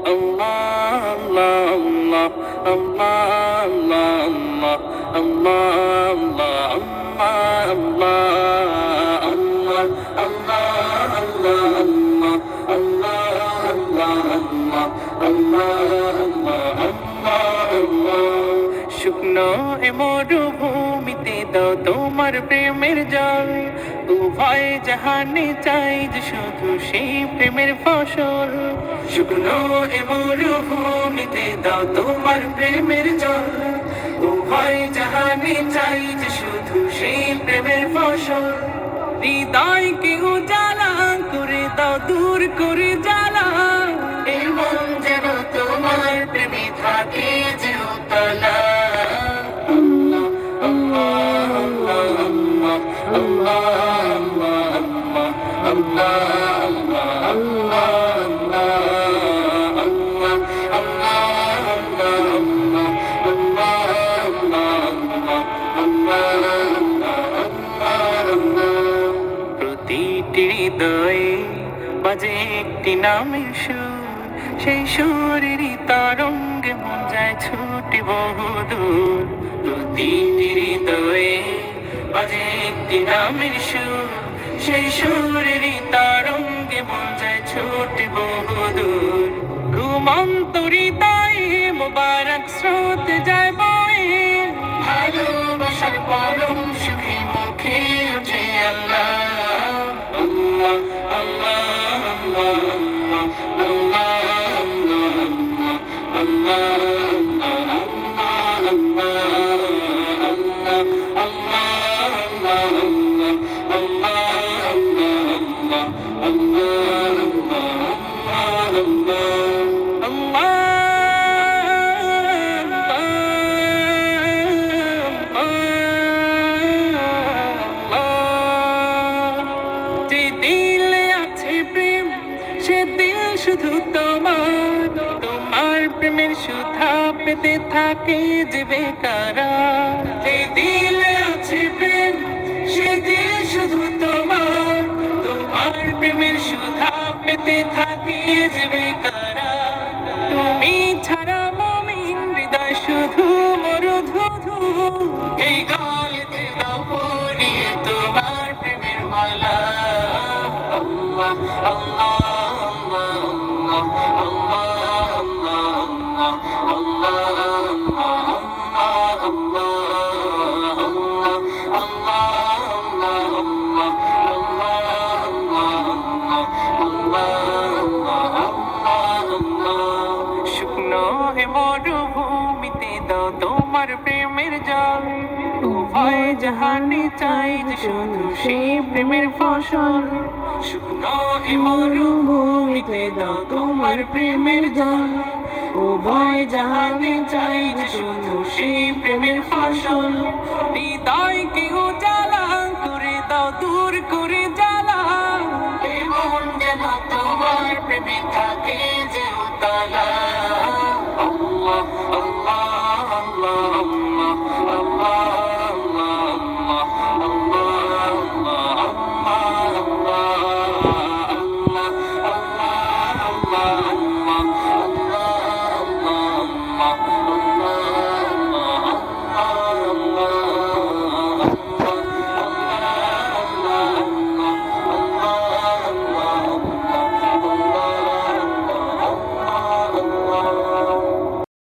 Allah, Allah, Allah, Allah, Allah, Allah, Allah, শুকনো এ মরুভূমিতে দাও তোমার প্রেমের জল, উভয় জাহানে চাই যে শুধু সেই প্রেমের ফসল। শুকনো এ মরুভূমিতে দাও তোমার প্রেমের জল, উভয় জাহানে চাই যে শুধু সেই প্রেমের ফসল। হৃদয়কে উজালা করে দাও, দূর করে জ্বালা, এই মন যেন তোমার প্রেমে থাকে যে উতলা। আল্লাহ, আল্লাহ, আল্লাহ, আল্লাহ, আল্লাহ, প্রতিটি হৃদয়ে বাজে একটি নামের সুর, সেই সুরেরই তরঙ্গে মন যায় ছুটি বহুদূর। প্রতিটি হৃদয়ে বাজে একটি নামের সুর, সেই সুরেরই তরঙ্গে মন যায় ছুটি বহুদূর। ঘুমন্ত হৃদয়ে মোবারক স্রোত যায় বয়ে, ভালোবাসার পরম সুখে মুখে ওঠে আল্লাহ। Allah, Allah, Allah, Allah, সে দিল শুধু তোমার, তোমার প্রেমের সুধা পেতে থাকে যে বেকারার। যে দিলে আছে প্রেম, সে দিল শুধু তোমার, তোমার প্রেমের সুধা পেতে থাকে যে বেকারার। তুমি ছাড়া মুমিন হৃদয় শুধু মরুধু, এই গালিতে দাও পরিয়ে তোমার প্রেমের মালা। আল্লাহ, আল্লাহ, শুকনো হে মরুভূমিতে দাও তোমার প্রেমের জল, উভয় জাহানে চাই যে শুধু সেই প্রেমের ফসল। শুকনো হে মরুভূমিতে দাও তোমার প্রেমের জল, উভয় জাহানে চাই যে শুধু সেই প্রেমের ফসল। হৃদয়কে উজালা করে দাও, দূর করে জ্বালা, এই মন যেন তোমার প্রেমে থাকে যে উতলা।